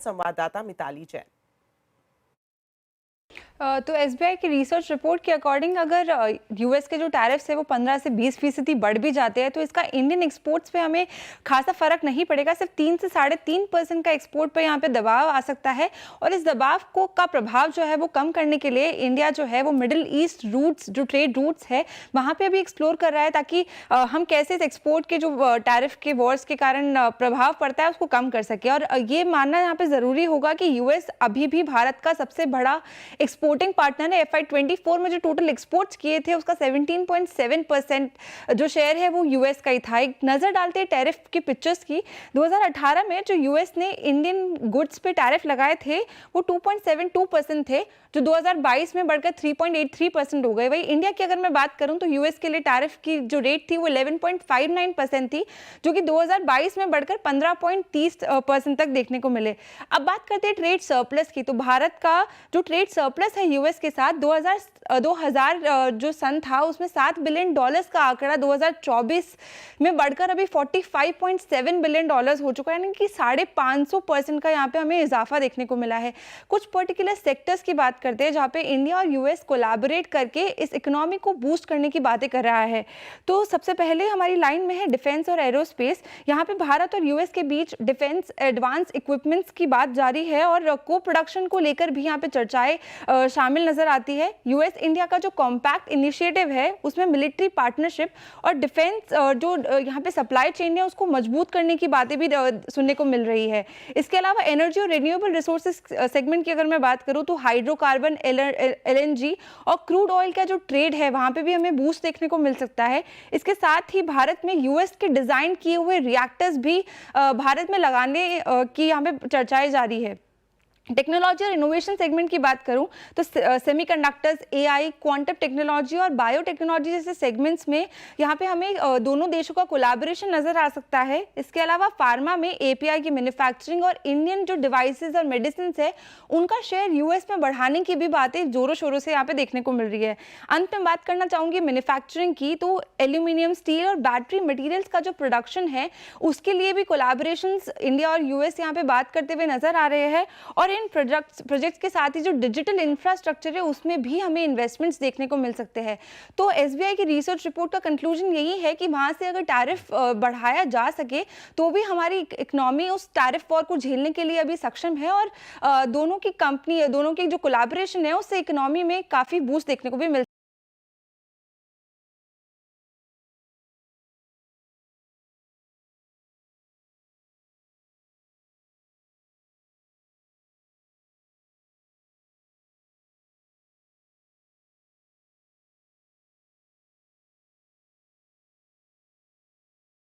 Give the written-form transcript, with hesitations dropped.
संवाददाता मिताली जैन। तो एसबीआई की रिसर्च रिपोर्ट के अकॉर्डिंग अगर यूएस के जो टैरिफ्स है वो 15 से 20% बढ़ भी जाते हैं तो इसका इंडियन एक्सपोर्ट्स पे हमें खासा फर्क नहीं पड़ेगा। सिर्फ 3 से 3.5% का एक्सपोर्ट पे यहाँ पे दबाव आ सकता है और इस दबाव को का प्रभाव जो है वो कम करने के लिए इंडिया जो है वो मिडिल ईस्ट रूट्स जो ट्रेड रूट्स है वहाँ पे भी एक्सप्लोर कर रहा है ताकि हम कैसे इस एक्सपोर्ट के जो टैरिफ के वॉर्स के कारण प्रभाव पड़ता है उसको कम कर सके। और ये मानना यहाँ पे ज़रूरी होगा कि यूएस अभी भी भारत का सबसे बड़ा एक्सपोर्टिंग पार्टनर है। FY24 में जो टोटल एक्सपोर्ट्स किए थे उसका 17.7% जो शेयर है वो यूएस का ही था। एक नजर डालते हैं टैरिफ की पिक्चर्स की। 2018 में जो यूएस ने इंडियन गुड्स पे टैरिफ लगाए थे वो 2.72% थे जो 2022 में बढ़कर 3.83% हो गए। वही इंडिया की अगर मैं बात करूं तो यूएस के लिए टैरिफ की जो रेट थी वो 11.59% थी जो कि 2022 में बढ़कर 15.30% तक देखने को मिले। अब बात करते हैं ट्रेड सरप्लस की। तो भारत का जो ट्रेड सरप्लस है यूएस के साथ 2000 जो सन था उसमें $7 बिलियन का आंकड़ा 2024 में बढ़कर अभी $45.7 बिलियन हो चुका है, यानी कि 550% का यहाँ पे हमें इजाफा देखने को मिला है। कुछ पर्टिकुलर सेक्टर्स की बात करते हैं जहाँ पे इंडिया और यूएस कोलैबोरेट करके इस इकोनॉमी को बूस्ट करने की बातें कर रहा है। तो सबसे पहले हमारी लाइन में है डिफेंस और एरोस्पेस। यहाँ पे भारत और यूएस के बीच डिफेंस एडवांस इक्विपमेंट्स की बात जारी है और को प्रोडक्शन को लेकर भी यहाँ पे चर्चाएं शामिल नजर आती है। यूएस इंडिया का जो कॉम्पैक्ट इनिशिएटिव है उसमें मिलिट्री पार्टनरशिप और डिफेंस जो यहाँ पे सप्लाई चेन है उसको मजबूत करने की बातें भी सुनने को मिल रही है। इसके अलावा एनर्जी और रिन्यूएबल रिसोर्सेज सेगमेंट की अगर मैं बात करूँ तो हाइड्रोकार्बन, एलएनजी और क्रूड ऑयल का जो ट्रेड है वहाँ पे भी हमें बूस्ट देखने को मिल सकता है। इसके साथ ही भारत में यूएस के डिजाइन किए हुए रिएक्टर्स भी भारत में लगाने की यहाँ पे चर्चाएं जारी है। टेक्नोलॉजी और इनोवेशन सेगमेंट की बात करूं तो सेमीकंडक्टर्स, एआई, क्वांटम टेक्नोलॉजी और बायोटेक्नोलॉजी जैसे सेगमेंट्स में यहाँ पे हमें दोनों देशों का कोलैबोरेशन नजर आ सकता है। इसके अलावा फार्मा में एपीआई की मैन्युफैक्चरिंग और इंडियन जो डिवाइसेस और मेडिसिन है उनका शेयर यूएस में बढ़ाने की भी बातें जोरों शोरों से यहाँ पे देखने को मिल रही है। अंत में बात करना चाहूंगी मैन्युफैक्चरिंग की। तो एल्यूमिनियम, स्टील और बैटरी मटीरियल्स का जो प्रोडक्शन है उसके लिए भी कोलैबोरेशन इंडिया और यूएस यहाँ पे बात करते हुए नजर आ रहे हैं और इन प्रोजेक्ट्स के साथ ही जो डिजिटल इंफ्रास्ट्रक्चर है उसमें भी हमें इन्वेस्टमेंट्स देखने को मिल सकते हैं। तो एसबीआई की रिसर्च रिपोर्ट का कंक्लूजन यही है कि वहां से अगर टैरिफ बढ़ाया जा सके तो भी हमारी इकोनॉमी उस टैरिफ वॉर को झेलने के लिए अभी सक्षम है और दोनों की जो कोलैबोरेशन है उससे इकोनॉमी में काफी बूस्ट देखने को भी मिल